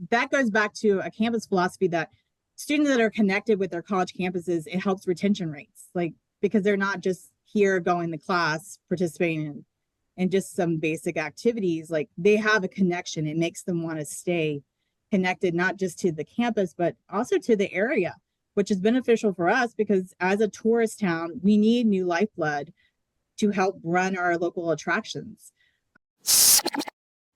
that goes back to a campus philosophy that students that are connected with their college campuses, it helps retention rates, like because they're not just here going to class, participating in just some basic activities. Like they have a connection. It makes them want to stay connected, not just to the campus, but also to the area, which is beneficial for us because as a tourist town, we need new lifeblood to help run our local attractions.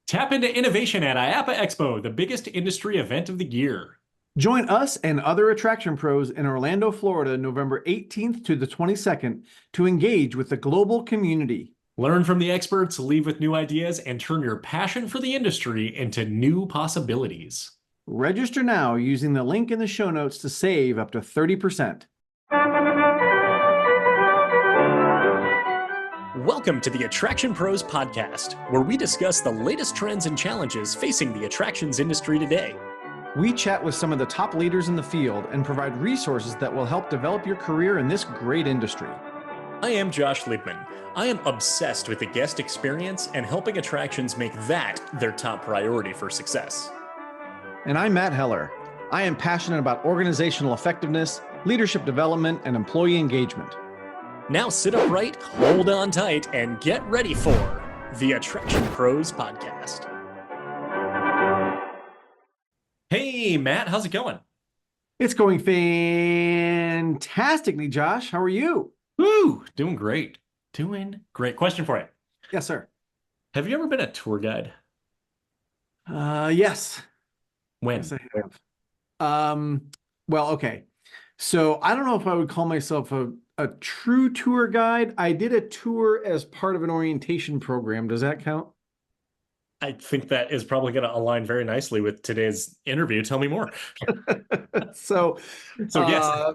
Tap into innovation at IAAPA Expo, the biggest industry event of the year. Join us and other attraction pros in Orlando, Florida, November 18th to the 22nd to engage with the global community. Learn from the experts, leave with new ideas, and turn your passion for the industry into new possibilities. Register now using the link in the show notes to save up to 30%. Welcome to the Attraction Pros podcast, where we discuss the latest trends and challenges facing the attractions industry today. We chat with some of the top leaders in the field and provide resources that will help develop your career in this great industry. I am Josh Liebman. I am obsessed with the guest experience and helping attractions make that their top priority for success. And I'm Matt Heller. I am passionate about organizational effectiveness, leadership development, and employee engagement. Now sit upright, hold on tight, and get ready for the Attraction Pros podcast. Hey, Matt, how's it going? It's going fantastically, Josh. How are you? Woo, doing great. Doing great. Question for you. Yes, sir. Have you ever been a tour guide? Yes. When? Yes, I have. Well, okay. So I don't know if I would call myself a true tour guide. I did a tour as part of an orientation program. Does that count? I think that is probably going to align very nicely with today's interview. Tell me more. So yes.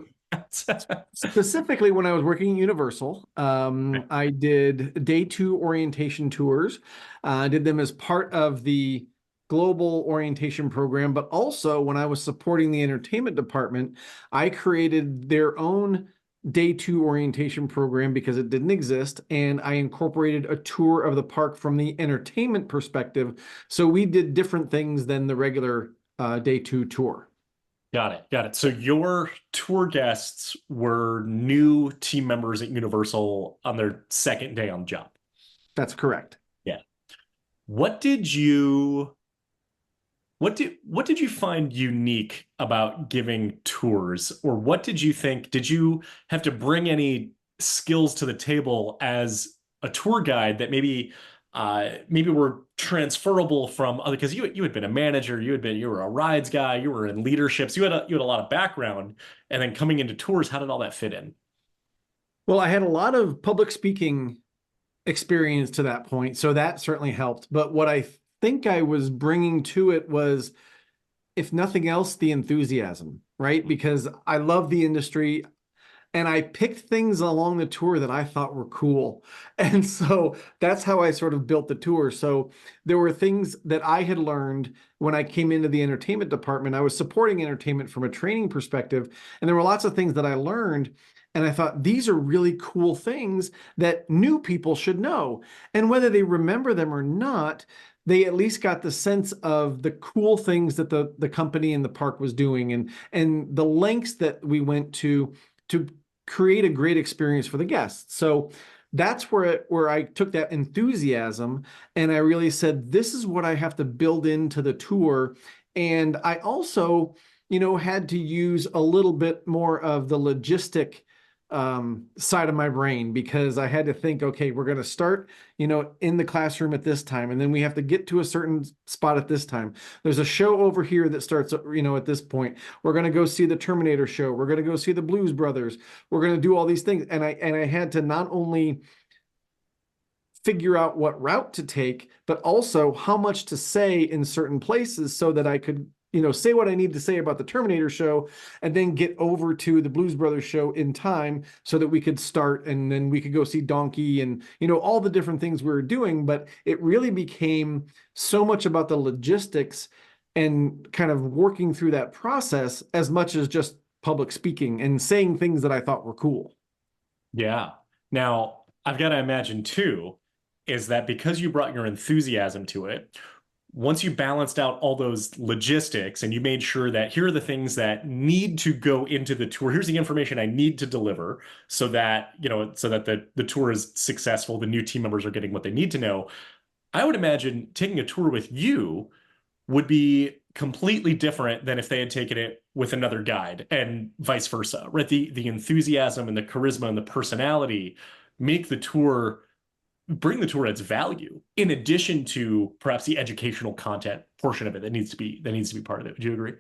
Specifically, when I was working at Universal, I did day 2 orientation tours. I did them as part of the global orientation program, but also when I was supporting the entertainment department, I created their own day 2 orientation program because it didn't exist, and I incorporated a tour of the park from the entertainment perspective. So we did different things than the regular day 2 tour. Got it. So your tour guests were new team members at Universal on their second day on the job. That's correct. Yeah. What did you find unique about giving tours, or what did you think? Did you have to bring any skills to the table as a tour guide that maybe were transferable from other? Because you had been a manager, you were a rides guy, you were in leadership, so you had a lot of background, and then coming into tours, how did all that fit in? Well, I had a lot of public speaking experience to that point, so that certainly helped. But what I think I was bringing to it was, if nothing else, the enthusiasm, right? Because I love the industry and I picked things along the tour that I thought were cool. And so that's how I sort of built the tour. So there were things that I had learned when I came into the entertainment department. I was supporting entertainment from a training perspective, and there were lots of things that I learned. And I thought, these are really cool things that new people should know. And whether they remember them or not, they at least got the sense of the cool things that the company and the park was doing, and the lengths that we went to create a great experience for the guests. So that's where I took that enthusiasm and I really said, this is what I have to build into the tour. And I also, had to use a little bit more of the logistic side of my brain, because I had to think, okay, we're going to start, in the classroom at this time, and then we have to get to a certain spot at this time. There's a show over here that starts, at this point. We're going to go see the Terminator show. We're going to go see the Blues Brothers. We're going to do all these things. And I had to not only figure out what route to take, but also how much to say in certain places so that I could say what I need to say about the Terminator show and then get over to the Blues Brothers show in time so that we could start, and then we could go see Donkey and, all the different things we were doing. But it really became so much about the logistics and kind of working through that process as much as just public speaking and saying things that I thought were cool. Yeah. Now, I've got to imagine too, is that because you brought your enthusiasm to it, once you balanced out all those logistics and you made sure that here are the things that need to go into the tour, here's the information I need to deliver so that, so that the tour is successful, the new team members are getting what they need to know. I would imagine taking a tour with you would be completely different than if they had taken it with another guide, and vice versa, right? The enthusiasm and the charisma and the personality make the tour bring the tour its value, in addition to perhaps the educational content portion of it that needs to be part of it. Would you agree?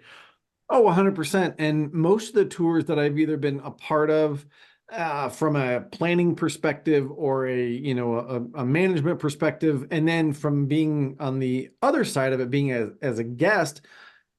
Oh, 100%. And most of the tours that I've either been a part of from a planning perspective or a management perspective, and then from being on the other side of it, being as a guest,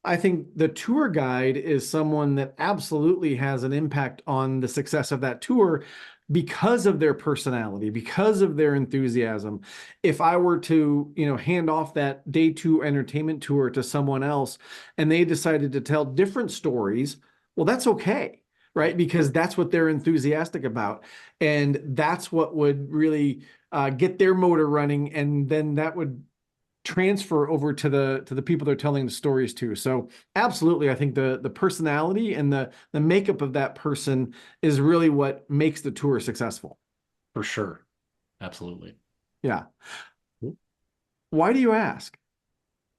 I think the tour guide is someone that absolutely has an impact on the success of that tour because of their personality, because of their enthusiasm. If I were to, hand off that day 2 entertainment tour to someone else and they decided to tell different stories, well, that's okay, right? Because that's what they're enthusiastic about. And that's what would really get their motor running. And then that would transfer over to the people they're telling the stories to. So absolutely, I think the personality and the makeup of that person is really what makes the tour successful. For sure. Absolutely. Yeah. Why do you ask?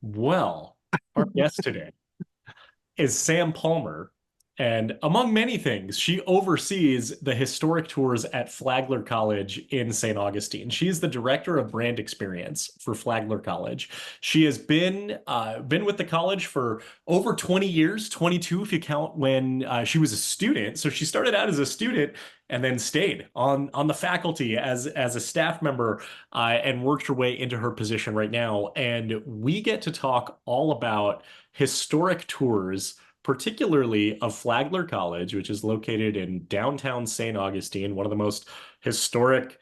Well, our guest today is Sam Palmer. And among many things, she oversees the historic tours at Flagler College in St. Augustine. She's the director of brand experience for Flagler College. She has been with the college for over 20 years, 22 if you count when she was a student. So she started out as a student and then stayed on the faculty as a staff member and worked her way into her position right now. And we get to talk all about historic tours, particularly of Flagler College, which is located in downtown St. Augustine, one of the most historic.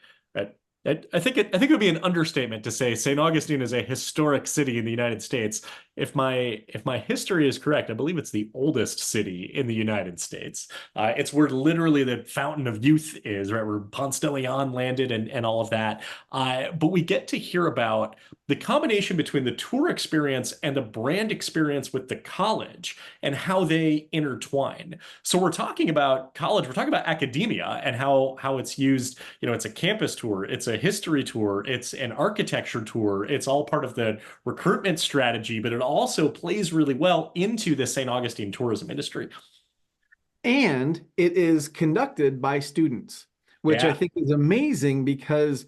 I think it would be an understatement to say St. Augustine is a historic city in the United States. If my history is correct, I believe it's the oldest city in the United States. It's where literally the fountain of youth is, right? Where Ponce de Leon landed and all of that. But we get to hear about the combination between the tour experience and the brand experience with the college and how they intertwine. So we're talking about college, we're talking about academia and how it's used. It's a campus tour, it's a history tour, it's an architecture tour, it's all part of the recruitment strategy, but it also plays really well into the St. Augustine tourism industry. And it is conducted by students, which I think is amazing because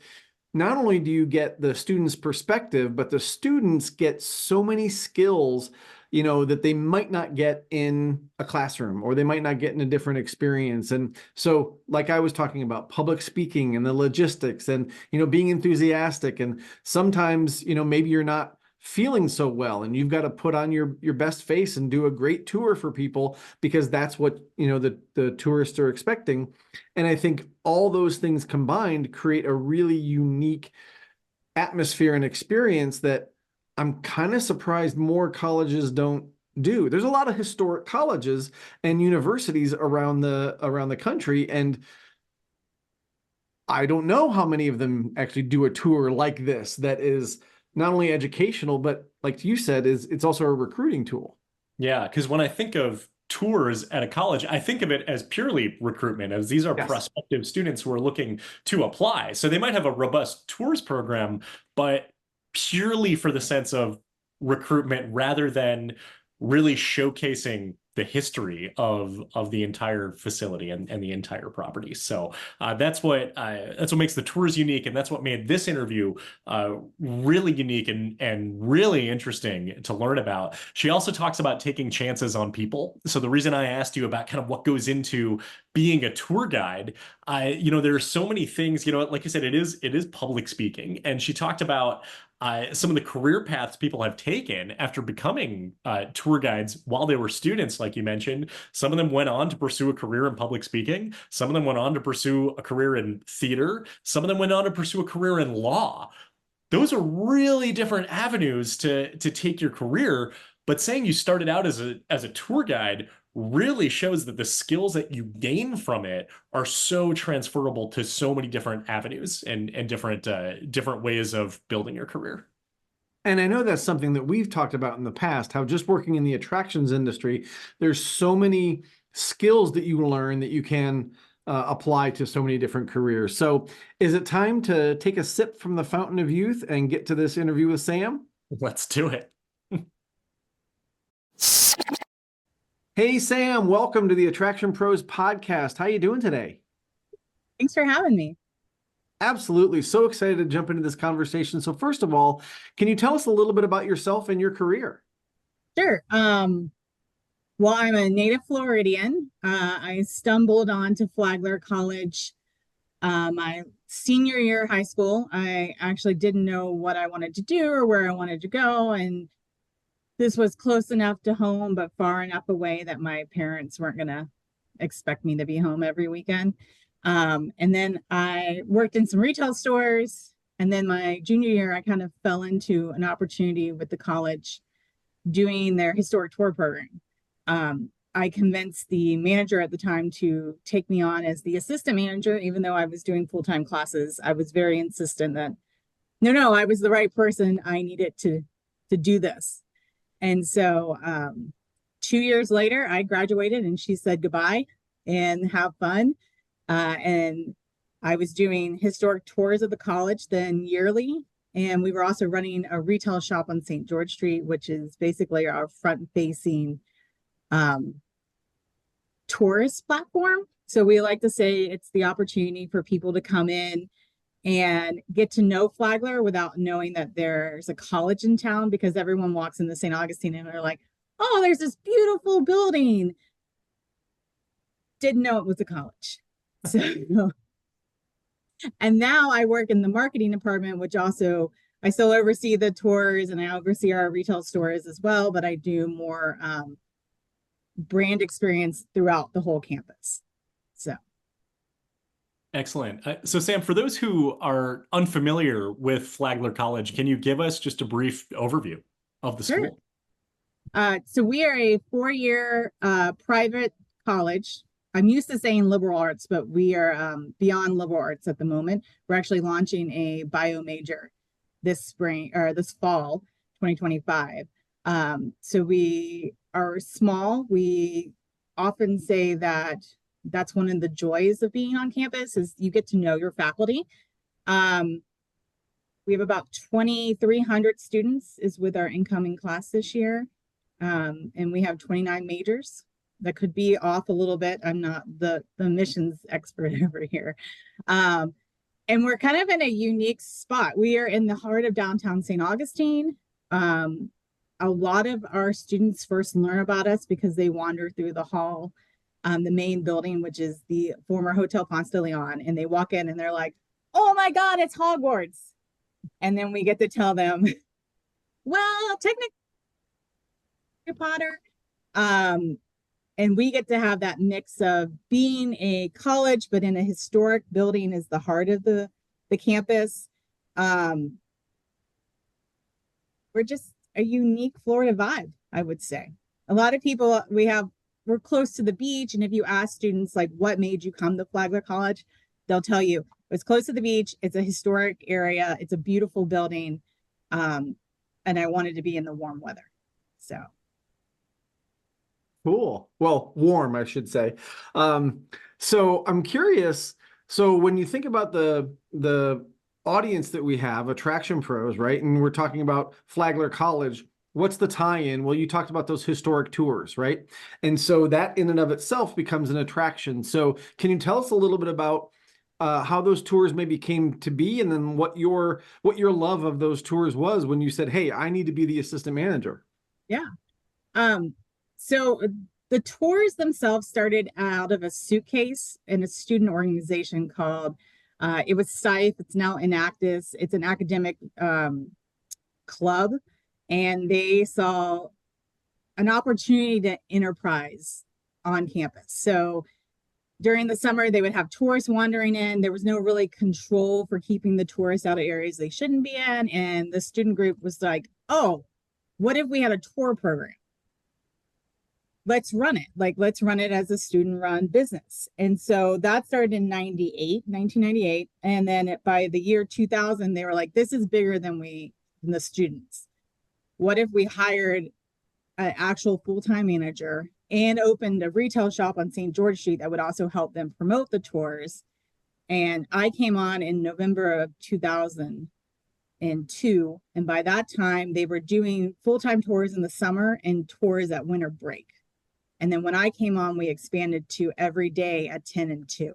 not only do you get the students' perspective, but the students get so many skills, that they might not get in a classroom or they might not get in a different experience. And so, like I was talking about, public speaking and the logistics and, being enthusiastic. And sometimes, maybe you're not feeling so well and you've got to put on your best face and do a great tour for people because that's what the tourists are expecting. And I think all those things combined create a really unique atmosphere and experience that I'm kind of surprised more colleges don't do. There's a lot of historic colleges and universities around the country, and I don't know how many of them actually do a tour like this that is not only educational, but like you said, it's also a recruiting tool. Yeah, because when I think of tours at a college, I think of it as purely recruitment, as these are prospective students who are looking to apply. So they might have a robust tours program, but purely for the sense of recruitment rather than really showcasing the history of the entire facility and the entire property. So that's what makes the tours unique, and that's what made this interview really unique and really interesting to learn about. She also talks about taking chances on people. So the reason I asked you about kind of what goes into being a tour guide, there are so many things. Like you said, it is public speaking, and she talked about some of the career paths people have taken after becoming tour guides while they were students, like you mentioned. Some of them went on to pursue a career in public speaking. Some of them went on to pursue a career in theater. Some of them went on to pursue a career in law. Those are really different avenues to take your career. But saying you started out as a tour guide really shows that the skills that you gain from it are so transferable to so many different avenues and different ways of building your career. And I know that's something that we've talked about in the past, how just working in the attractions industry, there's so many skills that you learn that you can apply to so many different careers. So is it time to take a sip from the fountain of youth and get to this interview with Sam? Let's do it. Hey, Sam, welcome to the Attraction Pros podcast. How you doing today? Thanks for having me. Absolutely. So excited to jump into this conversation. So first of all, can you tell us a little bit about yourself and your career? Sure. Well, I'm a native Floridian. I stumbled onto Flagler College my senior year of high school. I actually didn't know what I wanted to do or where I wanted to go. And this was close enough to home, but far enough away that my parents weren't going to expect me to be home every weekend. And then I worked in some retail stores. And then my junior year, I kind of fell into an opportunity with the college doing their historic tour program. I convinced the manager at the time to take me on as the assistant manager, even though I was doing full-time classes. I was very insistent that no, I was the right person. I needed to do this. And so 2 years later, I graduated and she said goodbye and have fun. And I was doing historic tours of the college then yearly. And we were also running a retail shop on St. George Street, which is basically our front-facing tourist platform. So we like to say it's the opportunity for people to come in and get to know Flagler without knowing that there's a college in town, because everyone walks into St. Augustine and they're like, oh, there's this beautiful building. Didn't know it was a college. So, and now I work in the marketing department, which also I still oversee the tours and I oversee our retail stores as well, but I do more brand experience throughout the whole campus. So. Excellent. So Sam, for those who are unfamiliar with Flagler College, can you give us just a brief overview of the school? So we are a 4-year private college. I'm used to saying liberal arts, but we are beyond liberal arts at the moment. We're actually launching a bio major this spring or this fall, 2025. So we are small. We often say that that's one of the joys of being on campus is you get to know your faculty. We have about 2,300 students is with our incoming class this year. And we have 29 majors. That could be off a little bit. I'm not the admissions expert over here. And we're kind of in a unique spot. We are in the heart of downtown St. Augustine. A lot of our students first learn about us because they wander through the hall, the main building, which is the former Hotel Ponce de Leon. And they walk in and they're like, oh my God, it's Hogwarts. And then we get to tell them, well, technically, Harry Potter. And we get to have that mix of being a college, but in a historic building is the heart of the campus. We're just a unique Florida vibe, I would say. A lot of people, we're close to the beach. And if you ask students, like, what made you come to Flagler College? They'll tell you it's close to the beach. It's a historic area. It's a beautiful building. And I wanted to be in the warm weather. So. Cool. Well, warm, I should say. So I'm curious. So when you think about the audience that we have, Attraction Pros, right? And we're talking about Flagler College, what's the tie-in? Well, you talked about those historic tours, right? And so that in and of itself becomes an attraction. So can you tell us a little bit about how those tours maybe came to be, and then what your love of those tours was when you said, hey, I need to be the assistant manager? Yeah. So the tours themselves started out of a suitcase in a student organization called, it was SIFE. It's now Enactus. It's an academic club. And they saw an opportunity to enterprise on campus. So during the summer, they would have tourists wandering in. There was no really control for keeping the tourists out of areas they shouldn't be in. And the student group was like, oh, what if we had a tour program? Let's run it. Let's run it as a student-run business. And so that started in 1998. And then by the year 2000, they were like, this is bigger than the students. what if we hired an actual full-time manager and opened a retail shop on St. George Street that would also help them promote the tours? And I came on in November of 2002. And by that time, they were doing full-time tours in the summer and tours at winter break. And then when I came on, we expanded to every day at 10 and 2.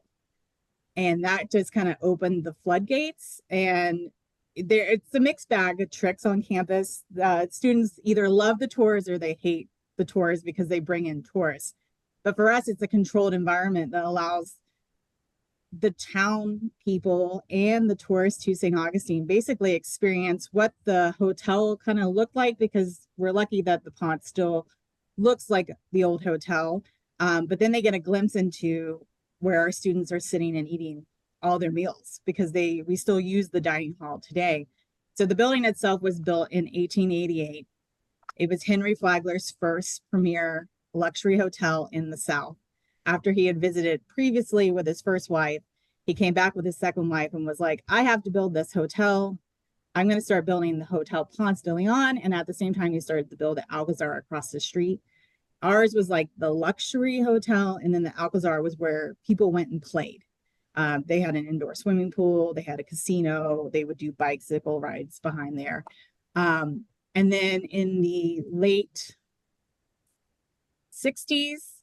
And that just kind of opened the floodgates. And it's a mixed bag of tricks on campus. Students either love the tours or they hate the tours because they bring in tourists. But for us, it's a controlled environment that allows the town people and the tourists to St. Augustine basically experience what the hotel kind of looked like, because we're lucky that the pond still looks like the old hotel. But then they get a glimpse into where our students are sitting and eating all their meals, because we still use the dining hall today. So the building itself was built in 1888. It was Henry Flagler's first premier luxury hotel in the South. After he had visited previously with his first wife, he came back with his second wife and was like, I have to build this hotel. I'm going to start building the Hotel Ponce de Leon. And at the same time, he started to build the Alcazar across the street. Ours was like the luxury hotel. And then the Alcazar was where people went and played. They had an indoor swimming pool. They had a casino. They would do bicycle rides behind there. And then in the late 60s,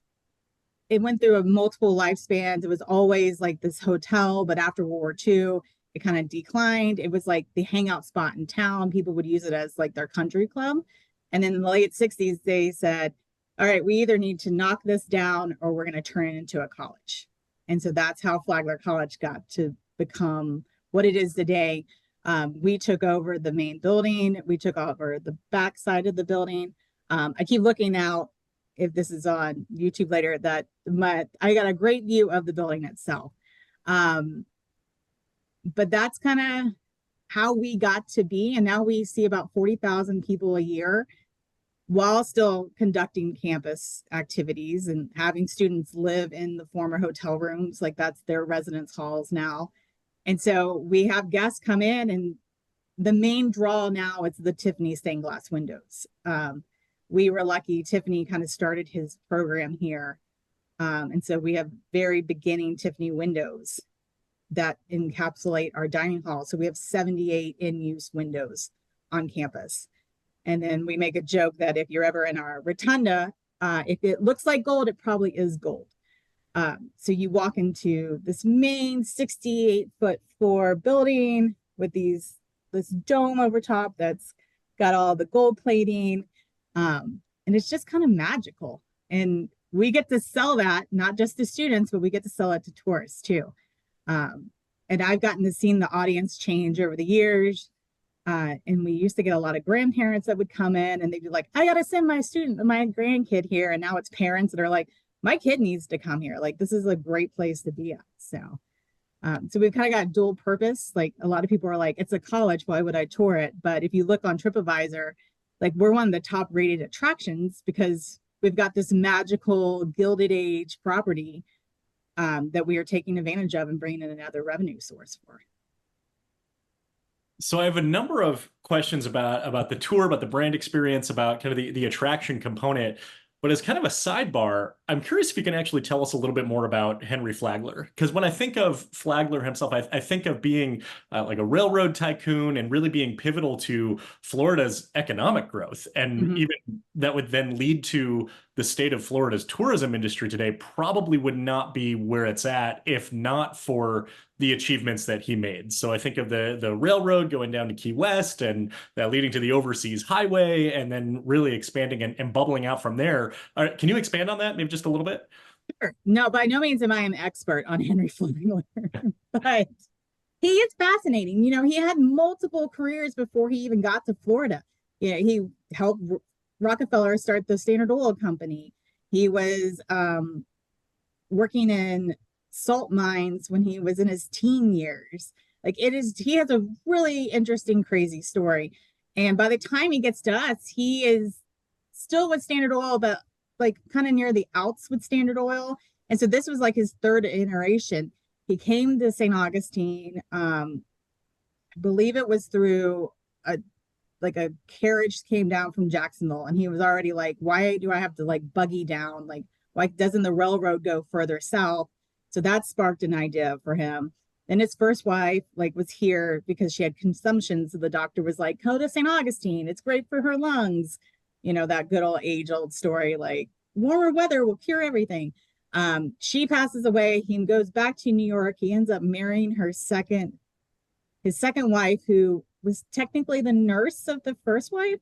it went through multiple lifespans. It was always like this hotel, but after World War II, it kind of declined. It was like the hangout spot in town. People would use it as like their country club. And then in the late 60s, they said, all right, we either need to knock this down or we're going to turn it into a college. And so that's how Flagler College got to become what it is today. We took over the main building. We took over the back side of the building. I keep looking out, if this is on YouTube later, that I got a great view of the building itself. But that's kind of how we got to be. And now we see about 40,000 people a year while still conducting campus activities and having students live in the former hotel rooms. Like that's their residence halls now. And so we have guests come in, and the main draw now is the Tiffany stained glass windows. We were lucky. Tiffany kind of started his program here. And so we have very beginning Tiffany windows that encapsulate our dining hall. So we have 78 in-use windows on campus. And then we make a joke that if you're ever in our rotunda, if it looks like gold, it probably is gold. So you walk into this main 68-foot floor building with this dome over top that's got all the gold plating. And it's just kind of magical. And we get to sell that, not just to students, but we get to sell it to tourists too. And I've gotten to see the audience change over the years. And we used to get a lot of grandparents that would come in and they'd be like, I got to send my grandkid here. And now it's parents that are like, my kid needs to come here. Like, this is a great place to be at. So we've kind of got dual purpose. Like a lot of people are like, it's a college, why would I tour it? But if you look on TripAdvisor, like we're one of the top rated attractions because we've got this magical Gilded Age property that we are taking advantage of and bringing in another revenue source for. So I have a number of questions about the tour, about the brand experience, about kind of the attraction component. But as kind of a sidebar, I'm curious if you can actually tell us a little bit more about Henry Flagler. Because when I think of Flagler himself, I think of being like a railroad tycoon and really being pivotal to Florida's economic growth. And even that would then lead to the state of Florida's tourism industry today probably would not be where it's at if not for the achievements that he made. So I think of the railroad going down to Key West and that leading to the overseas highway and then really expanding and bubbling out from there. Can you expand on that maybe just a little bit? Sure. No, by no means am I an expert on Henry Flagler, but he is fascinating. You know, he had multiple careers before he even got to Florida. You know, he helped Rockefeller start the Standard Oil Company. He was working in salt mines when he was in his teen years. Like he has a really interesting, crazy story. And by the time he gets to us, he is still with Standard Oil, but like kind of near the outs with Standard Oil. And so this was like his third iteration. He came to St. Augustine. I believe it was through like a carriage came down from Jacksonville, and he was already like, why do I have to like buggy down? Like, why doesn't the railroad go further south? So that sparked an idea for him. And his first wife like was here because she had consumption. So the doctor was like, go to St. Augustine. It's great for her lungs. You know, that good old story, like warmer weather will cure everything. She passes away. He goes back to New York. He ends up marrying his second wife, who was technically the nurse of the first wife.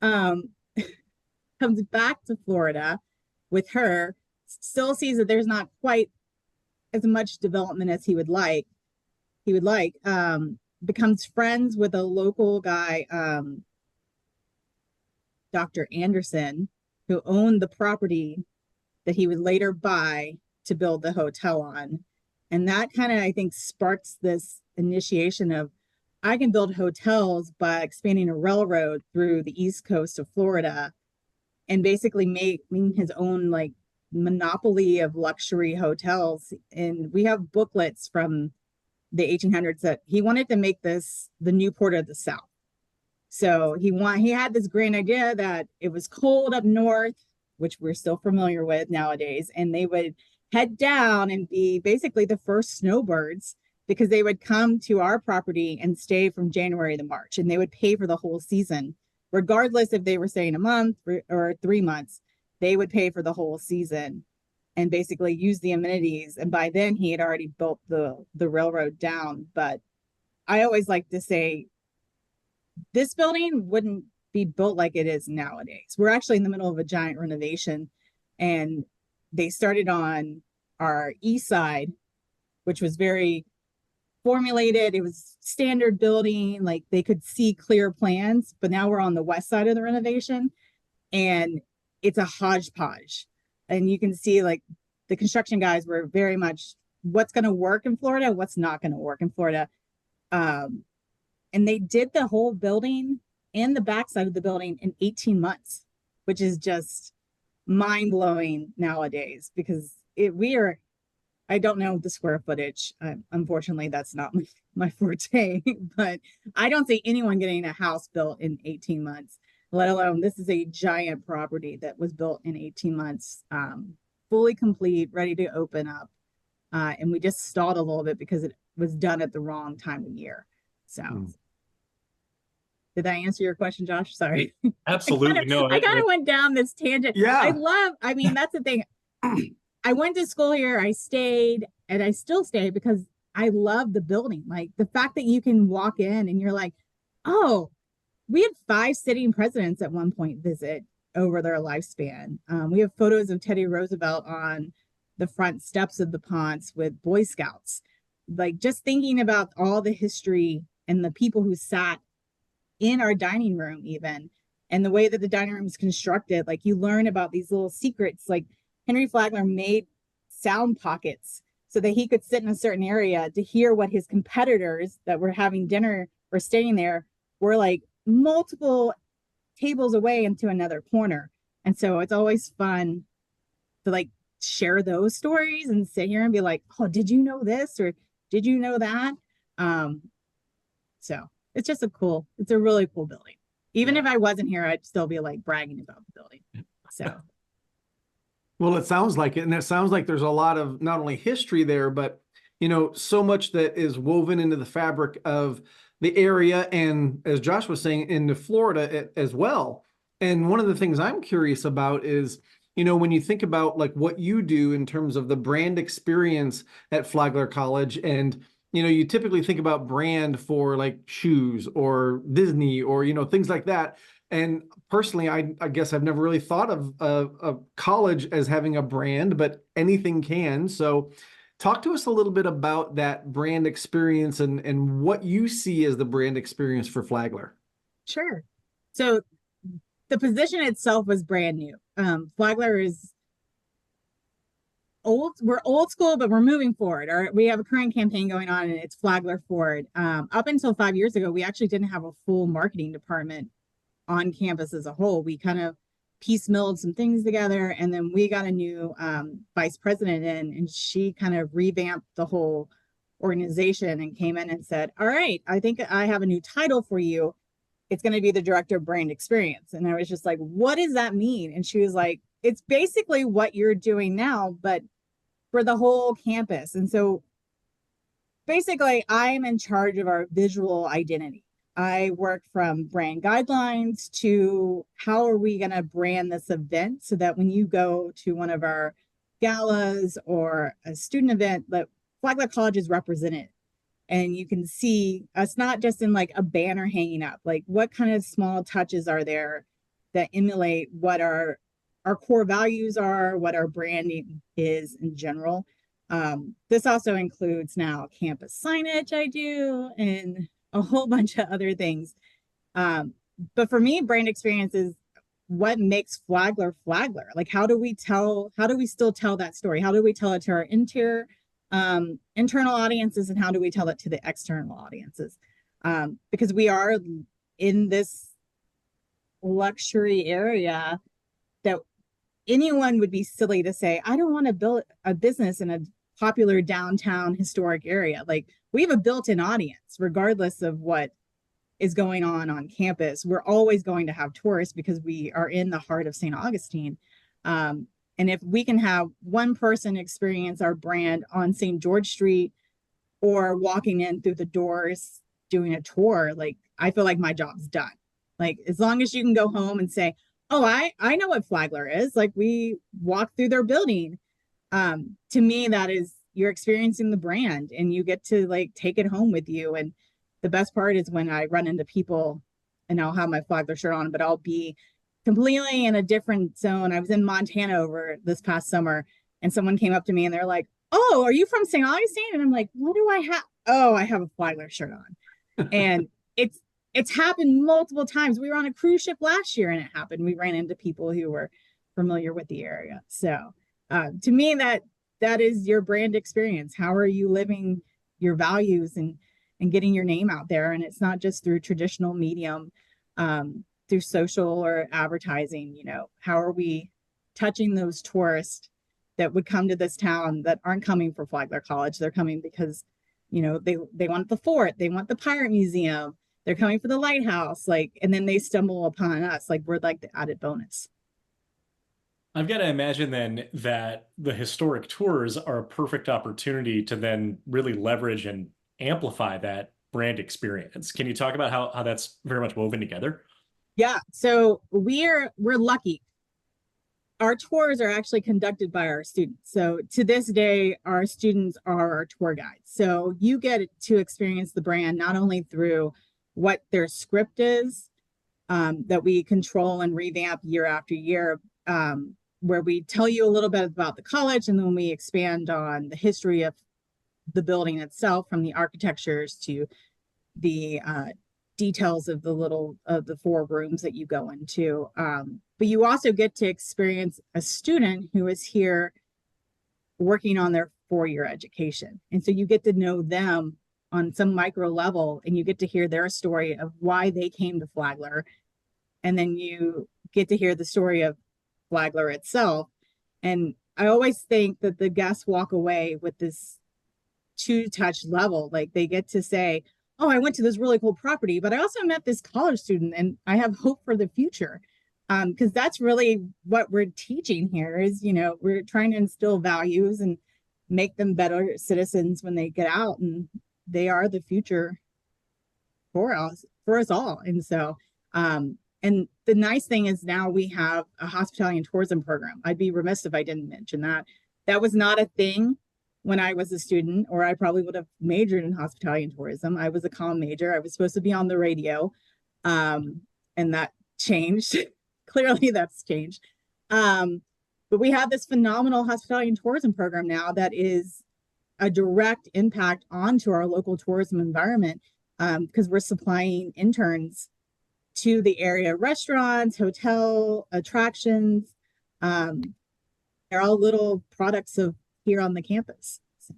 Um, Comes back to Florida with her, still sees that there's not quite as much development as he would like. Becomes friends with a local guy, Dr. Anderson, who owned the property that he would later buy to build the hotel on. And that kind of, I think, sparks this initiation of, I can build hotels by expanding a railroad through the east coast of Florida, and basically making his own like monopoly of luxury hotels. And we have booklets from the 1800s that he wanted to make this the Newport of the South. So he had this grand idea that it was cold up north, which we're still familiar with nowadays, and they would head down and be basically the first snowbirds, because they would come to our property and stay from January to March, and they would pay for the whole season, regardless if they were staying a month or 3 months. They would pay for the whole season and basically use the amenities. And by then he had already built the railroad down. But I always like to say this building wouldn't be built like it is nowadays. We're actually in the middle of a giant renovation, and they started on our east side, which was very formulated. It was standard building, like they could see clear plans. But now we're on the west side of the renovation, and it's a hodgepodge. And you can see like the construction guys were very much what's going to work in Florida, what's not going to work in Florida. And they did the whole building and the backside of the building in 18 months, which is just mind blowing nowadays, because I don't know the square footage. Unfortunately, that's not my forte, but I don't see anyone getting a house built in 18 months, let alone this is a giant property that was built in 18 months, fully complete, ready to open up. And we just stalled a little bit because it was done at the wrong time of year. So did I answer your question, Josh? Sorry. Absolutely. I kind of went down this tangent. Yeah. I mean, that's the thing. I went to school here, I stayed, and I still stay because I love the building. Like the fact that you can walk in and you're like, oh, we had 5 sitting presidents at one point visit over their lifespan. We have photos of Teddy Roosevelt on the front steps of the Ponce with Boy Scouts. Like just thinking about all the history and the people who sat in our dining room even, and the way that the dining room is constructed, like you learn about these little secrets. Like Henry Flagler made sound pockets so that he could sit in a certain area to hear what his competitors that were having dinner or staying there were like multiple tables away into another corner. And so it's always fun to like share those stories and sit here and be like, oh, did you know this? Or did you know that? So it's just it's a really cool building. Even if I wasn't here, I'd still be like bragging about the building. So. Well, it sounds like it. And it sounds like there's a lot of not only history there, but, so much that is woven into the fabric of the area. And as Josh was saying, into Florida as well. And one of the things I'm curious about is, when you think about like what you do in terms of the brand experience at Flagler College, and, you typically think about brand for like shoes or Disney or, things like that. And personally, I guess I've never really thought of a college as having a brand, but anything can. So talk to us a little bit about that brand experience and what you see as the brand experience for Flagler. Sure. So the position itself was brand new. Flagler is old. We're old school, but we're moving forward. We have a current campaign going on, and it's Flagler Forward. Up until 5 years ago, we actually didn't have a full marketing department on campus as a whole. We kind of piecemealed some things together, and then we got a new vice president in, and she kind of revamped the whole organization and came in and said, all right, I think I have a new title for you. it's going to be the director of brand experience. And I was just like, what does that mean? And she was like, it's basically what you're doing now, but for the whole campus. And so basically, I'm in charge of our visual identity. I work from brand guidelines to how are we going to brand this event so that when you go to one of our galas or a student event, that Flagler College is represented. And you can see us not just in like a banner hanging up, like what kind of small touches are there that emulate what our core values are, what our branding is in general. This also includes now campus signage I do and a whole bunch of other things. But for me, brand experience is what makes Flagler Flagler. Like, how do we still tell that story? How do we tell it to our internal audiences, and how do we tell it to the external audiences? Because we are in this luxury area that anyone would be silly to say, I don't want to build a business in a popular downtown historic area. Like, we have a built-in audience, regardless of what is going on campus. We're always going to have tourists because we are in the heart of St. Augustine. And if we can have one person experience our brand on St. George Street or walking in through the doors doing a tour, like, I feel like my job's done. Like, as long as you can go home and say, oh, I know what Flagler is. Like, we walk through their building. To me, that is, you're experiencing the brand and you get to like take it home with you. And the best part is when I run into people and I'll have my Flagler shirt on, but I'll be completely in a different zone. I was in Montana over this past summer and someone came up to me and they're like, oh, are you from St. Augustine? And I'm like, what do I have? Oh, I have a Flagler shirt on. And it's happened multiple times. We were on a cruise ship last year and it happened. We ran into people who were familiar with the area. So to me, that is your brand experience. How are you living your values and getting your name out there? And it's not just through traditional medium, through social or advertising. You know, how are we touching those tourists that would come to this town that aren't coming for Flagler College? They're coming because, you know, they want the fort, they want the pirate museum, they're coming for the lighthouse, like, and then they stumble upon us, like we're like the added bonus. I've got to imagine then that the historic tours are a perfect opportunity to then really leverage and amplify that brand experience. Can you talk about how that's very much woven together? Yeah, so we're lucky. Our tours are actually conducted by our students. So to this day, our students are our tour guides. So you get to experience the brand not only through what their script is, that we control and revamp year after year, where we tell you a little bit about the college, and then we expand on the history of the building itself, from the architectures to the details of the 4 rooms that you go into. But you also get to experience a student who is here working on their 4-year education. And so you get to know them on some micro level, and you get to hear their story of why they came to Flagler. And then you get to hear the story of Flagler itself. And I always think that the guests walk away with this 2-touch level. Like, they get to say, oh, I went to this really cool property, but I also met this college student and I have hope for the future. Because that's really what we're teaching here is, you know, we're trying to instill values and make them better citizens when they get out, and they are the future for us all. And so, and the nice thing is now we have a hospitality and tourism program. I'd be remiss if I didn't mention that. That was not a thing when I was a student, or I probably would have majored in hospitality and tourism. I was a comm major. I was supposed to be on the radio, and that changed. Clearly that's changed. But we have this phenomenal hospitality and tourism program now that is a direct impact onto our local tourism environment, because we're supplying interns to the area restaurants, hotel, attractions. They're all little products of here on the campus. So.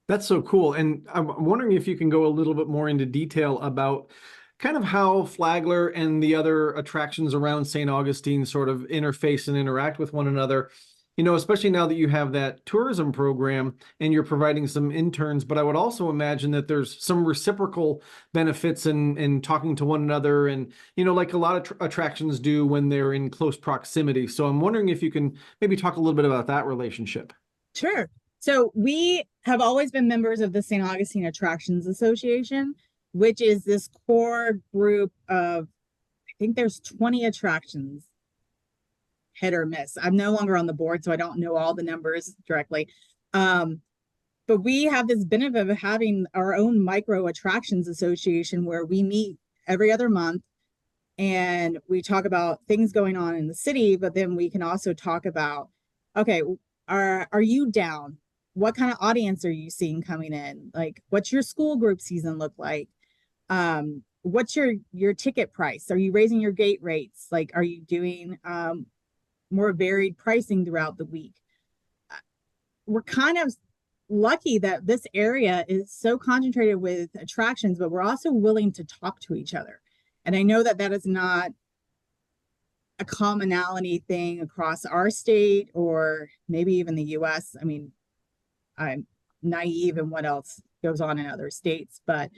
That's so cool. And I'm wondering if you can go a little bit more into detail about kind of how Flagler and the other attractions around St. Augustine sort of interface and interact with one another. You know, especially now that you have that tourism program and you're providing some interns, but I would also imagine that there's some reciprocal benefits in talking to one another and, you know, like a lot of attractions do when they're in close proximity. So I'm wondering if you can maybe talk a little bit about that relationship. Sure. So we have always been members of the St. Augustine Attractions Association, which is this core group of, I think there's 20 attractions, hit or miss. I'm no longer on the board, so I don't know all the numbers directly. But we have this benefit of having our own micro attractions association where we meet every other month and we talk about things going on in the city, but then we can also talk about, okay, are you down? What kind of audience are you seeing coming in? Like, what's your school group season look like? What's your ticket price? Are you raising your gate rates? Like, are you doing more varied pricing throughout the week? We're kind of lucky that this area is so concentrated with attractions, but we're also willing to talk to each other. And I know that that is not a commonality thing across our state or maybe even the US. I mean, I'm naive in what else goes on in other states, but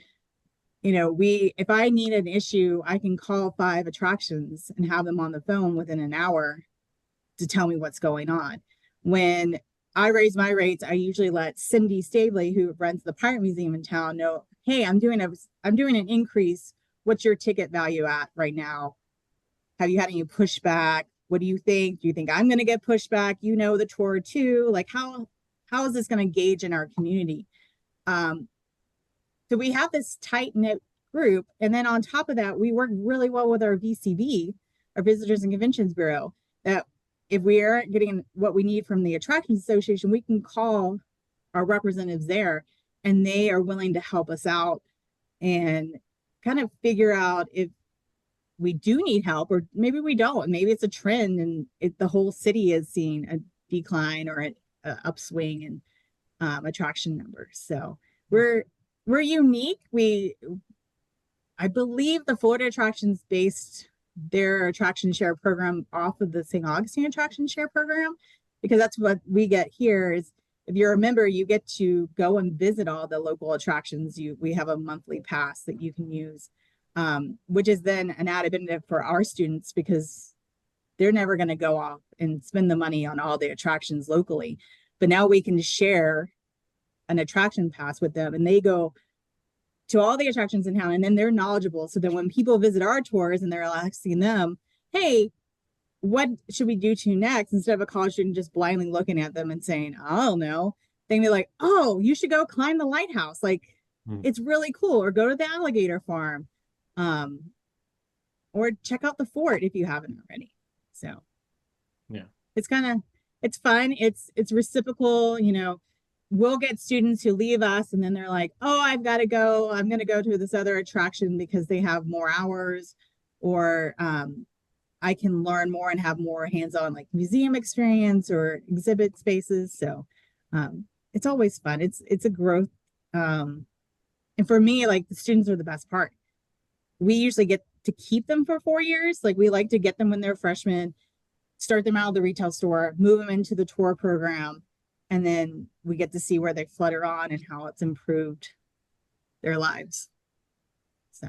you know, if I need an issue, I can call 5 attractions and have them on the phone within an hour to tell me what's going on. When I raise my rates, I usually let Cindy Stabley, who runs the Pirate Museum in town, know, hey, I'm doing an increase. What's your ticket value at right now? Have you had any pushback? What do you think? Do you think I'm going to get pushback? You know the tour too. Like how is this going to gauge in our community? So we have this tight knit group, and then on top of that, we work really well with our VCB, our Visitors and Conventions Bureau. That if we aren't getting what we need from the Attractions Association, we can call our representatives there, and they are willing to help us out and kind of figure out if we do need help or maybe we don't. Maybe it's a trend and the whole city is seeing a decline or an upswing in attraction numbers. So we're unique. I believe the Florida Attractions based their attraction share program off of the St. Augustine Attraction Share program, because that's what we get here is if you're a member, you get to go and visit all the local attractions. We have a monthly pass that you can use, which is then an added benefit for our students because they're never going to go off and spend the money on all the attractions locally. But now we can share an attraction pass with them and they go to all the attractions in town and then they're knowledgeable. So then when people visit our tours and they're asking them, hey, what should we do to next? Instead of a college student just blindly looking at them and saying, I don't know, they'd be like, oh, you should go climb the lighthouse. Like it's really cool. Or go to the alligator farm. Or check out the fort if you haven't already. So yeah, it's fun. It's reciprocal, you know. We'll get students who leave us and then they're like, oh, I've got to go. I'm going to go to this other attraction because they have more hours or I can learn more and have more hands-on like museum experience or exhibit spaces. So it's always fun. It's a growth. And for me, like the students are the best part. We usually get to keep them for 4 years. Like we like to get them when they're freshmen, start them out of the retail store, move them into the tour program. And then we get to see where they flutter on and how it's improved their lives. So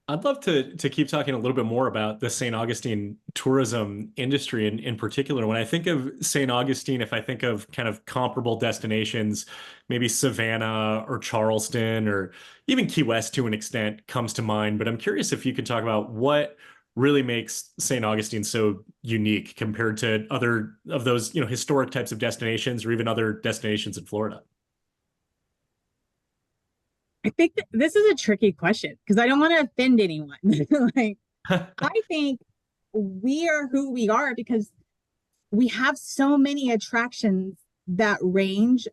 I'd love to keep talking a little bit more about the St. Augustine tourism industry in particular. When I think of St. Augustine, if I think of kind of comparable destinations, maybe Savannah or Charleston or even Key West to an extent comes to mind. But I'm curious if you could talk about what really makes St. Augustine so unique compared to other of those, you know, historic types of destinations or even other destinations in Florida. I think that this is a tricky question because I don't want to offend anyone. Like, I think we are who we are because we have so many attractions that range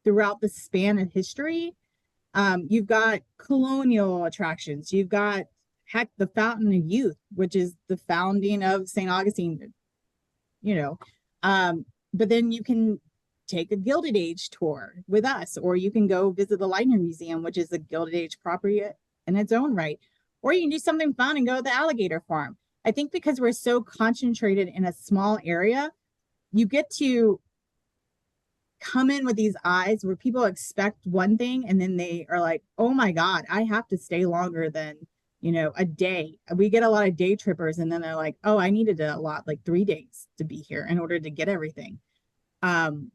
throughout the span of history. You've got colonial attractions. You've got the Fountain of Youth, which is the founding of St. Augustine, you know. But then you can take a Gilded Age tour with us, or you can go visit the Lightner Museum, which is a Gilded Age property in its own right. Or you can do something fun and go to the alligator farm. I think because we're so concentrated in a small area, you get to come in with these eyes where people expect one thing and then they are like, oh my God, I have to stay longer than, a day. We get a lot of day trippers and then they're like, oh, I needed a lot, like 3 days to be here in order to get everything. And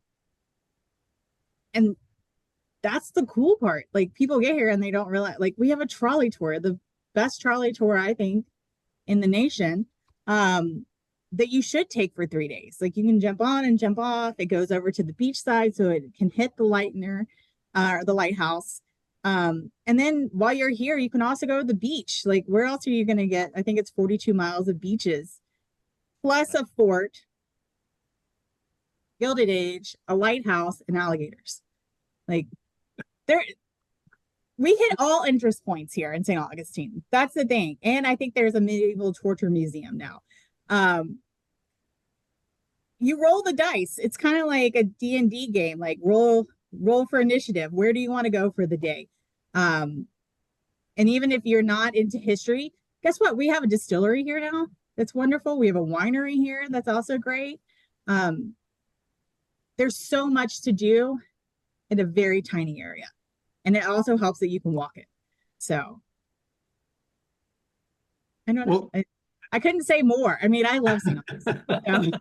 that's the cool part. Like people get here and they don't realize, like we have a trolley tour, the best trolley tour, I think, in the nation. That you should take for 3 days. Like you can jump on and jump off. It goes over to the beach side so it can hit the the lighthouse. And then while you're here, you can also go to the beach. Like where else are you going to get? I think it's 42 miles of beaches, plus a fort, Gilded Age, a lighthouse, and alligators. Like we hit all interest points here in St. Augustine. That's the thing. And I think there's a medieval torture museum now. You roll the dice. It's kind of like a D&D game, like roll for initiative. Where do you want to go for the day? And even if you're not into history, guess what? We have a distillery here now. That's wonderful. We have a winery here. That's also great. There's so much to do in a very tiny area. And it also helps that you can walk it. So I don't know. I couldn't say more. I mean, I love St. Augustine.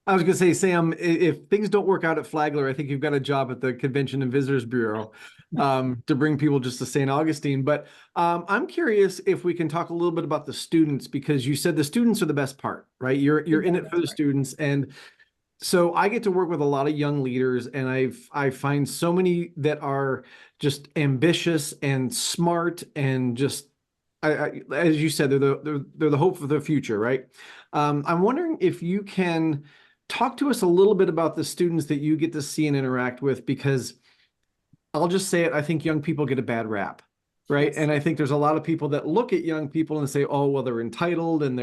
I was going to say, Sam, if things don't work out at Flagler, I think you've got a job at the Convention and Visitors Bureau to bring people just to St. Augustine. But I'm curious if we can talk a little bit about the students, because you said the students are the best part, right? You're in it for the students. And so I get to work with a lot of young leaders, and I find so many that are just ambitious and smart and just, as you said, they're the hope for the future, right? I'm wondering if you can talk to us a little bit about the students that you get to see and interact with, because I'll just say it, I think young people get a bad rap, right? Yes. And I think there's a lot of people that look at young people and say, oh, well, they're entitled and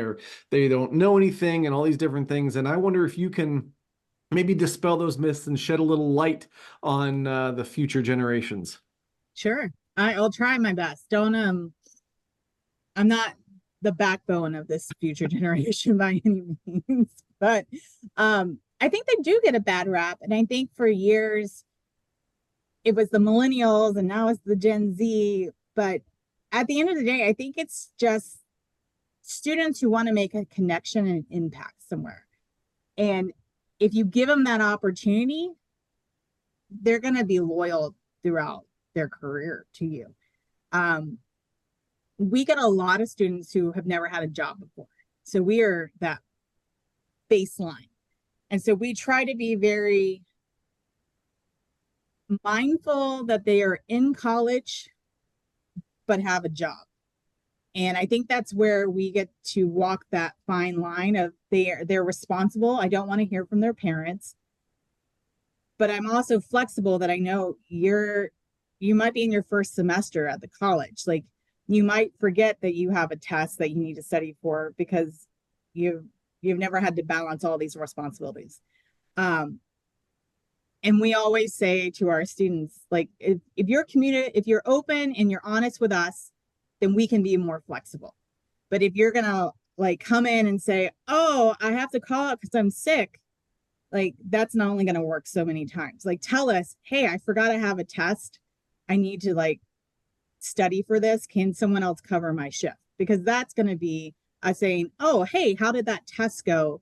they don't know anything and all these different things. And I wonder if you can maybe dispel those myths and shed a little light on the future generations. Sure. I'll try my best. I'm not the backbone of this future generation by any means, but I think they do get a bad rap. And I think for years it was the millennials and now it's the Gen Z. But at the end of the day, I think it's just students who want to make a connection and impact somewhere. And if you give them that opportunity, they're going to be loyal throughout their career to you. We get a lot of students who have never had a job before. So we are that baseline. And so we try to be very mindful that they are in college, but have a job. And I think that's where we get to walk that fine line of they're responsible. I don't want to hear from their parents, but I'm also flexible that I know you might be in your first semester at the college. Like you might forget that you have a test that you need to study for because you've never had to balance all these responsibilities. And we always say to our students, like, if you're open and you're honest with us, then we can be more flexible. But if you're going to like come in and say, oh, I have to call out because I'm sick, like that's not only going to work so many times. Like tell us, hey, I forgot I have a test. I need to like study for this. Can someone else cover my shift? Because that's going to be us saying, oh, hey, how did that test go?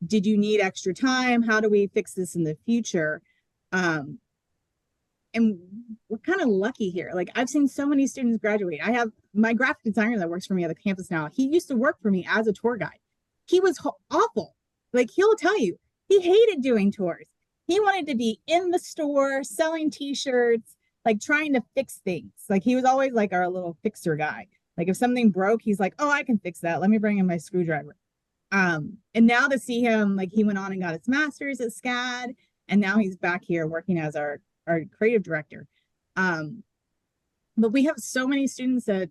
Did you need extra time? How do we fix this in the future? And we're kind of lucky here. Like I've seen so many students graduate. I have my graphic designer that works for me at the campus now. He used to work for me as a tour guide. He was awful. Like he'll tell you, he hated doing tours. He wanted to be in the store, selling t-shirts, like trying to fix things. Like he was always like our little fixer guy. Like if something broke, he's like, oh, I can fix that. Let me bring in my screwdriver. And now to see him, like he went on and got his master's at SCAD, and now he's back here working as our creative director. But we have so many students that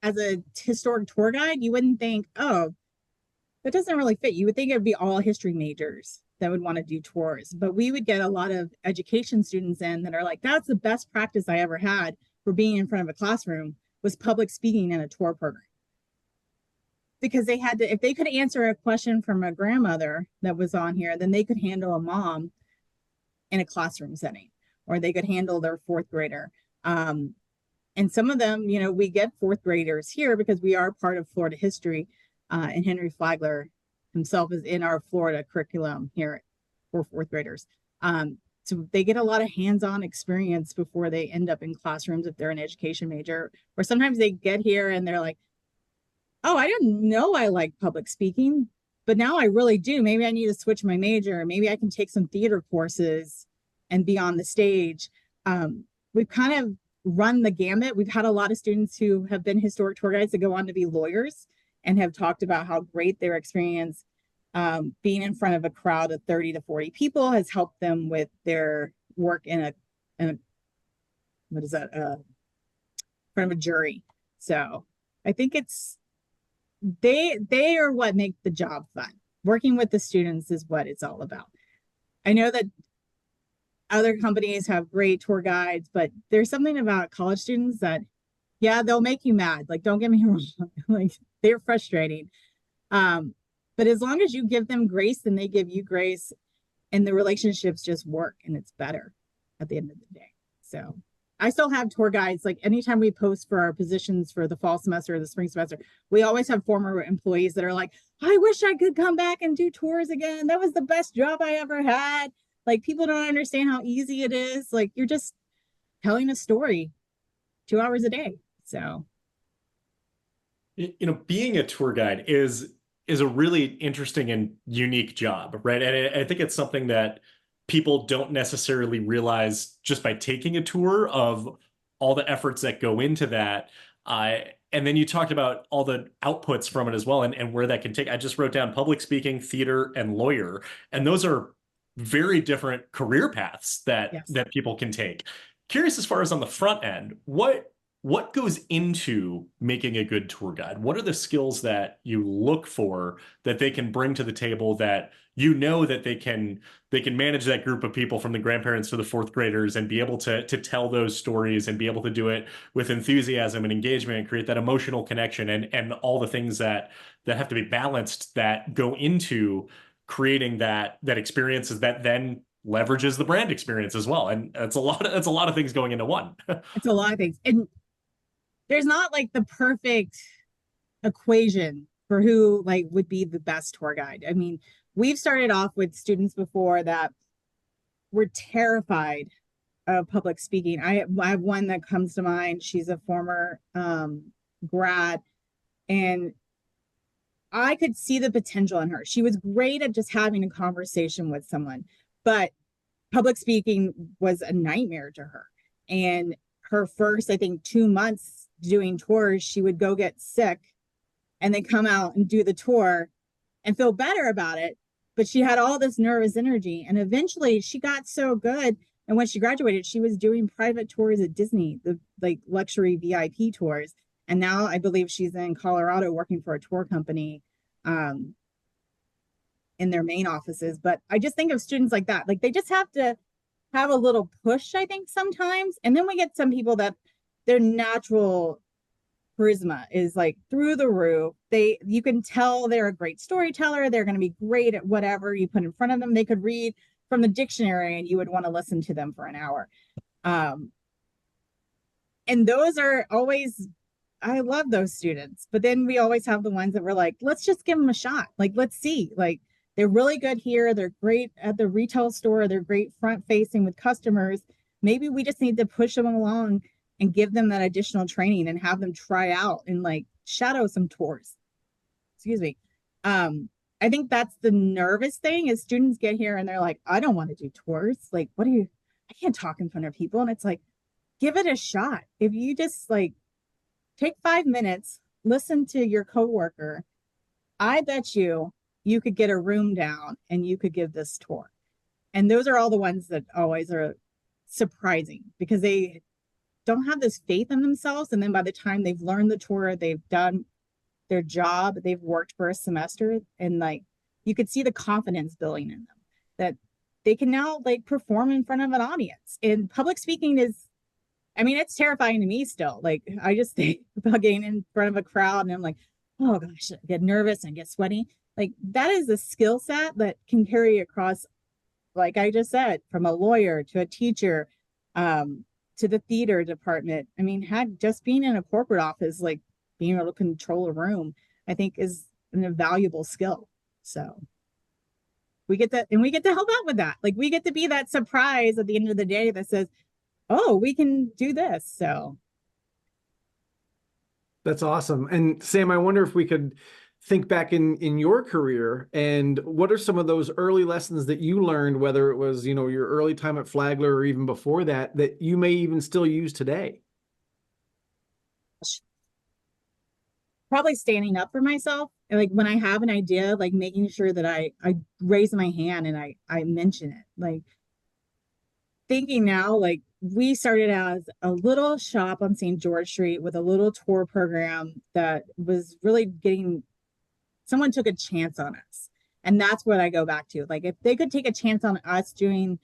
as a historic tour guide, you wouldn't think, oh, that doesn't really fit. You would think it would be all history majors that would want to do tours. But we would get a lot of education students in that are like, that's the best practice I ever had for being in front of a classroom was public speaking in a tour program. because they had to, if they could answer a question from a grandmother that was on here, then they could handle a mom in a classroom setting, or they could handle their fourth grader. And some of them, you know, we get fourth graders here because we are part of Florida history, and Henry Flagler himself is in our Florida curriculum here for fourth graders. So they get a lot of hands-on experience before they end up in classrooms if they're an education major, or sometimes they get here and they're like, oh, I didn't know I like public speaking, but now I really do. Maybe I need to switch my major. Maybe I can take some theater courses and be on the stage. We've kind of run the gamut. We've had a lot of students who have been historic tour guides that go on to be lawyers and have talked about how great their experience being in front of a crowd of 30 to 40 people has helped them with their work in a what is that, in front of a jury. So I think it's, they are what make the job fun. Working with the students is what it's all about. I know that other companies have great tour guides, but there's something about college students that, yeah, they'll make you mad. Like, don't get me wrong, like they're frustrating. But as long as you give them grace, then they give you grace, and the relationships just work, and it's better at the end of the day. So I still have tour guides. Like anytime we post for our positions for the fall semester or the spring semester, we always have former employees that are like, I wish I could come back and do tours again. That was the best job I ever had. Like, people don't understand how easy it is. Like, you're just telling a story 2 hours a day. So, You know, being a tour guide is a really interesting and unique job, right? And I think it's something that people don't necessarily realize just by taking a tour of all the efforts that go into that. And then you talked about all the outputs from it as well, and where that can take. I just wrote down public speaking, theater, and lawyer. And those are very different career paths that yes. that people can take. Curious, as far as on the front end, what goes into making a good tour guide? What are the skills that you look for that they can bring to the table, that you know that they can manage that group of people from the grandparents to the fourth graders and be able to tell those stories and be able to do it with enthusiasm and engagement and create that emotional connection and all the things that have to be balanced that go into creating that experiences that then leverages the brand experience as well. And it's a lot of things going into one. It's a lot of things. And there's not like the perfect equation for who like would be the best tour guide. I mean, we've started off with students before that were terrified of public speaking. I have one that comes to mind. She's a former grad, and I could see the potential in her. She was great at just having a conversation with someone, but public speaking was a nightmare to her. And her first, I think, 2 months doing tours, she would go get sick and then come out and do the tour and feel better about it. But she had all this nervous energy, and eventually she got so good. And when she graduated, she was doing private tours at Disney, the like luxury VIP tours. And now I believe she's in Colorado working for a tour company in their main offices. But I just think of students like that. Like, they just have to have a little push, I think, sometimes. And then we get some people that their natural charisma is like through the roof. You can tell they're a great storyteller. They're going to be great at whatever you put in front of them. They could read from the dictionary and you would want to listen to them for an hour. And those are always, I love those students. But then we always have the ones that we're like, let's just give them a shot. Like, let's see. Like, they're really good here. They're great at the retail store. They're great front facing with customers. Maybe we just need to push them along and give them that additional training and have them try out and like shadow some tours. Excuse me. I think that's the nervous thing is students get here and they're like, I don't want to do tours. Like, I can't talk in front of people. And it's like, give it a shot. If you just like take 5 minutes, listen to your coworker, I bet you could get a room down and you could give this tour. And those are all the ones that always are surprising because they don't have this faith in themselves. And then by the time they've learned the tour, they've done their job, they've worked for a semester, and like you could see the confidence building in them that they can now like perform in front of an audience. And public speaking is, I mean, it's terrifying to me still. Like, I just think about getting in front of a crowd and I'm like, oh gosh, I get nervous and get sweaty. Like that is a skill set that can carry across, like I just said, from a lawyer to a teacher, to the theater department. I mean, had just being in a corporate office, like being able to control a room, I think is an invaluable skill. So we get that, and we get to help out with that. Like we get to be that surprise at the end of the day that says, oh, we can do this. So That's awesome. And Sam, I wonder if we could think back in your career, and what are some of those early lessons that you learned, whether it was, you know, your early time at Flagler or even before that, that you may even still use today? probably standing up for myself. And like when I have an idea, like making sure that I raise my hand and I mention it. Like thinking now, like we started as a little shop on St. George Street with a little tour program that was really getting, someone took a chance on us. And that's what I go back to. Like if they could take a chance on us doing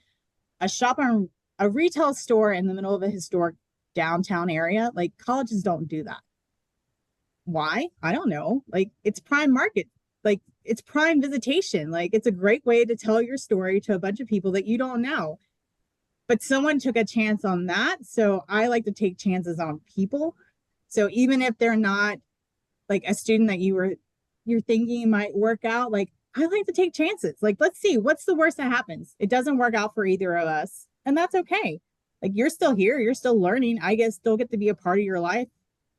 a shop on a retail store in the middle of a historic downtown area, like colleges don't do that. Why? I don't know. Like it's prime market. Like it's prime visitation. Like it's a great way to tell your story to a bunch of people that you don't know. But someone took a chance on that. So I like to take chances on people. So even if they're not like a student that you're thinking might work out, like I like to take chances. Like let's see what's the worst that happens. It doesn't work out for either of us, and that's okay. Like you're still here, you're still learning. I guess still get to be a part of your life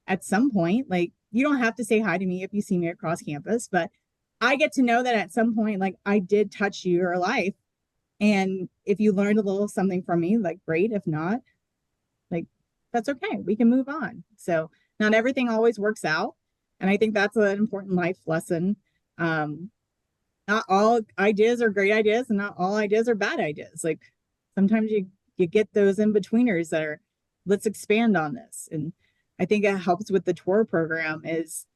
at some point. Like you don't have to say hi to me if you see me across campus, but I get to know that at some point, like I did touch your life. And if you learned a little something from me, like great. If not, like that's okay. We can move on. So not everything always works out. And I think that's an important life lesson. Not all ideas are great ideas, and not all ideas are bad ideas. Like sometimes you get those in-betweeners that are, let's expand on this. And I think it helps with the tour program is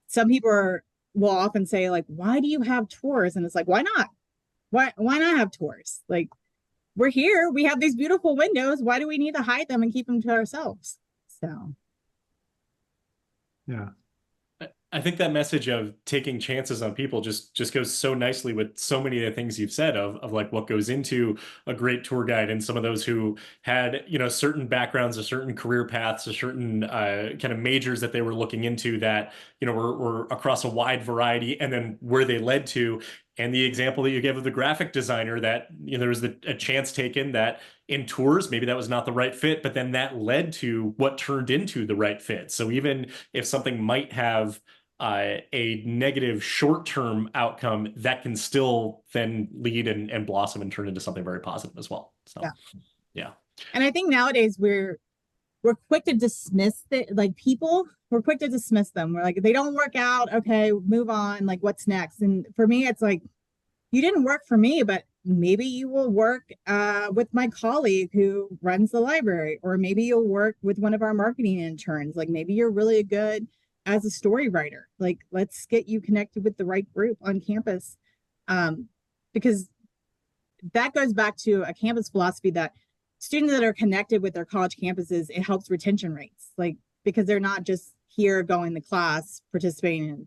some people will often say, like, why do you have tours? And it's like, why not? Why not have tours? Like we're here, we have these beautiful windows. Why do we need to hide them and keep them to ourselves? So Yeah. I think that message of taking chances on people just goes so nicely with so many of the things you've said of like what goes into a great tour guide, and some of those who had, you know, certain backgrounds, or certain career paths, or certain kind of majors that they were looking into that, you know, were across a wide variety, and then where they led to. And the example that you gave of the graphic designer, that, you know, there was a chance taken that in tours, maybe that was not the right fit, but then that led to what turned into the right fit. So even if something might have a negative short-term outcome, that can still then lead and blossom and turn into something very positive as well. So, yeah. And I think nowadays we're quick to dismiss it, like people, we're quick to dismiss them. We're like, if they don't work out, okay, move on. Like, what's next? And for me, it's like, you didn't work for me, but maybe you will work with my colleague who runs the library, or maybe you'll work with one of our marketing interns. Like maybe you're really good as a story writer. Like let's get you connected with the right group on campus, because that goes back to a campus philosophy that students that are connected with their college campuses, it helps retention rates. Like because they're not just here going to class, participating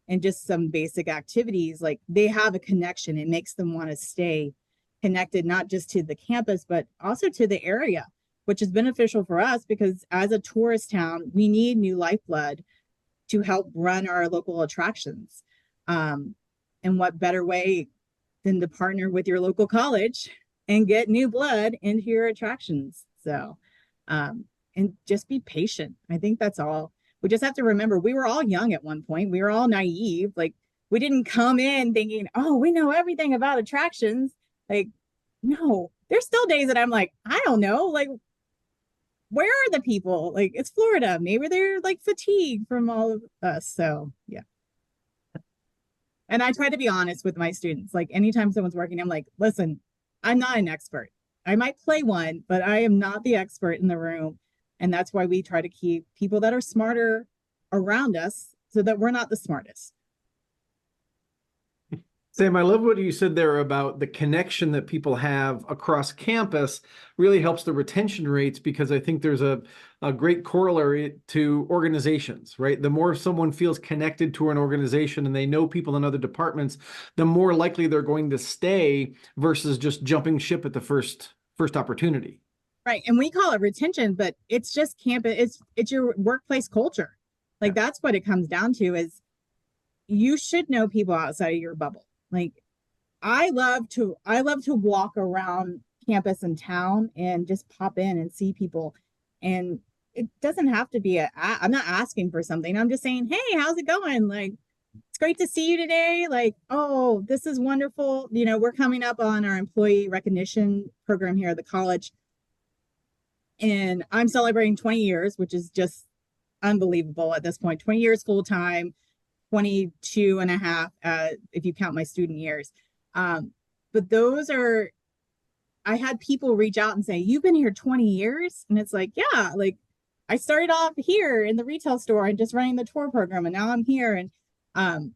in just some basic activities, like they have a connection. It makes them want to stay connected, not just to the campus, but also to the area, which is beneficial for us because as a tourist town, we need new lifeblood to help run our local attractions. And what better way than to partner with your local college and get new blood into your attractions? So, and just be patient. I think that's all. We just have to remember we were all young at one point. We were all naive. Like we didn't come in thinking, oh, we know everything about attractions. Like, no, there's still days that I'm like, I don't know. Like, where are the people? Like, it's Florida. Maybe they're like fatigued from all of us. So, yeah. And I try to be honest with my students. Like, anytime someone's working, I'm like, listen, I'm not an expert. I might play one, but I am not the expert in the room. And that's why we try to keep people that are smarter around us so that we're not the smartest. Sam, I love what you said there about the connection that people have across campus really helps the retention rates, because I think there's a great corollary to organizations, right? The more someone feels connected to an organization and they know people in other departments, the more likely they're going to stay versus just jumping ship at the first opportunity. Right. And we call it retention, but it's just campus, it's your workplace culture. Like that's what it comes down to is you should know people outside of your bubble. Like I love to walk around campus and town and just pop in and see people. And it doesn't have to be I'm not asking for something. I'm just saying, hey, how's it going? Like, it's great to see you today. Like, oh, this is wonderful. You know, we're coming up on our employee recognition program here at the college. And I'm celebrating 20 years, which is just unbelievable at this point. 20 years full time, 22 and a half if you count my student years. But those are, I had people reach out and say, you've been here 20 years? And it's like, yeah, like I started off here in the retail store and just running the tour program, and now I'm here. And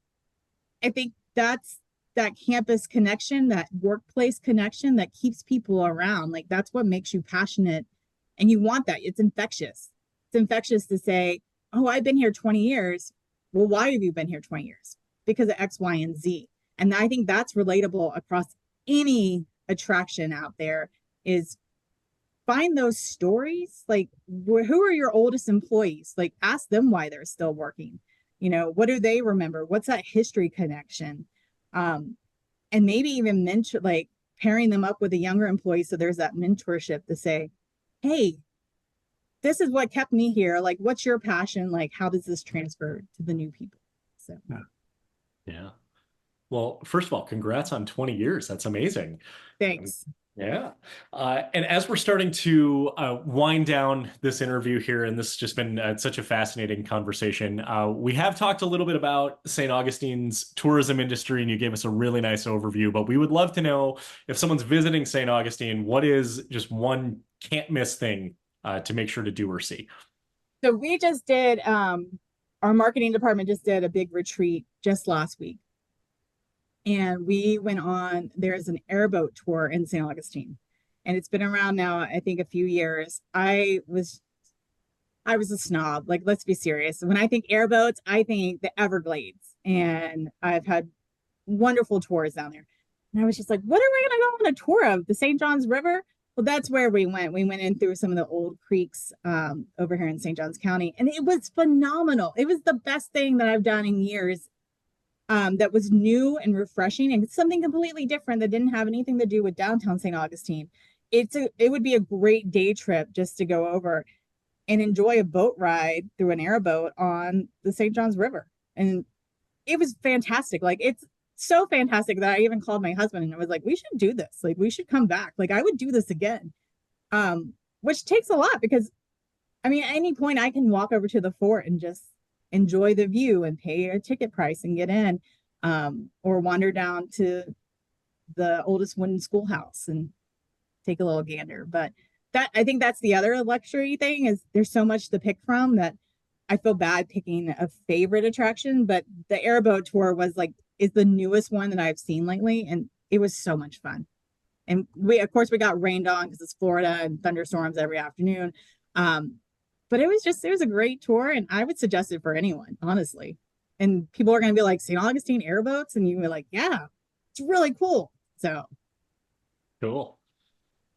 I think that's that campus connection, that workplace connection that keeps people around. Like that's what makes you passionate. And you want that. It's infectious. It's infectious to say, oh, I've been here 20 years. Well, why have you been here 20 years? Because of X, Y, and Z. And I think that's relatable across any attraction out there is find those stories. Like, who are your oldest employees? Like, ask them why they're still working. You know, what do they remember? What's that history connection? And maybe even mentor, like pairing them up with a younger employee. So there's that mentorship to say, hey, this is what kept me here. Like, what's your passion? Like, how does this transfer to the new people? So, yeah. Well, first of all, congrats on 20 years. That's amazing. thanks. Yeah. And as we're starting to wind down this interview here, and this has just been such a fascinating conversation, we have talked a little bit about St. Augustine's tourism industry, and you gave us a really nice overview, but we would love to know if someone's visiting St. Augustine, what is just one can't miss thing to make sure to do or see? So we just did, our marketing department just did a big retreat just last week. And we went on, there's an airboat tour in St. Augustine. And it's been around now, I think, a few years. I was a snob. Like, let's be serious. When I think airboats, I think the Everglades. And I've had wonderful tours down there. And I was just like, what are we going to go on a tour of? The St. Johns River? Well, that's where we went. We went in through some of the old creeks over here in St. Johns County. And it was phenomenal. It was the best thing that I've done in years. That was new and refreshing and something completely different that didn't have anything to do with downtown St. Augustine. It would be a great day trip just to go over and enjoy a boat ride through an airboat on the St. Johns River. And it was fantastic. Like, it's so fantastic that I even called my husband and I was like, we should do this. Like, we should come back. Like, I would do this again. Which takes a lot because, I mean, at any point I can walk over to the fort and just enjoy the view and pay a ticket price and get in, or wander down to the oldest wooden schoolhouse and take a little gander. But that, I think that's the other luxury thing, is there's so much to pick from that I feel bad picking a favorite attraction. But the airboat tour is the newest one that I've seen lately, and it was so much fun. And of course we got rained on because it's Florida and thunderstorms every afternoon. But it was a great tour, and I would suggest it for anyone, honestly. And people are going to be like, St. Augustine airboats? And you were like, yeah, it's really cool. So cool.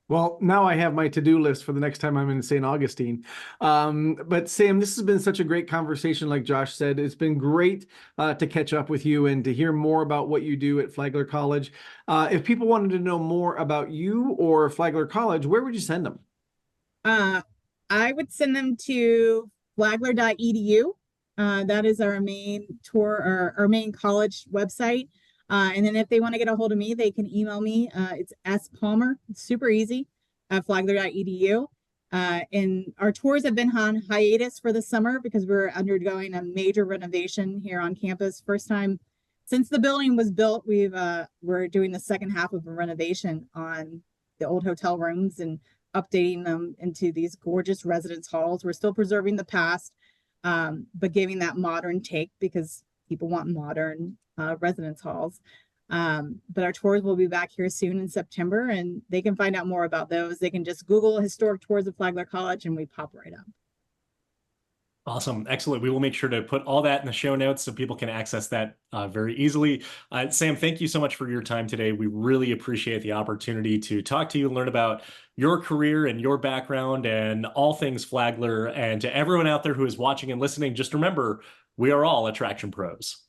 Well, now I have my to-do list for the next time I'm in St. Augustine. But Sam, this has been such a great conversation. Like Josh said, it's been great to catch up with you and to hear more about what you do at Flagler College. If people wanted to know more about you or Flagler College, where would you send them? I would send them to flagler.edu. That is our main tour, or our main college website. And then if they want to get a hold of me, they can email me. It's S. Palmer. It's super easy at flagler.edu. And our tours have been on hiatus for the summer because we're undergoing a major renovation here on campus. First time since the building was built, we're doing the second half of a renovation on the old hotel rooms and updating them into these gorgeous residence halls. We're still preserving the past, but giving that modern take because people want modern residence halls. But our tours will be back here soon in September, and they can find out more about those. They can just Google historic tours of Flagler College and we pop right up. Awesome. Excellent. We will make sure to put all that in the show notes so people can access that very easily. Sam, thank you so much for your time today. We really appreciate the opportunity to talk to you and learn about your career and your background and all things Flagler. And to everyone out there who is watching and listening, just remember, we are all Attraction Pros.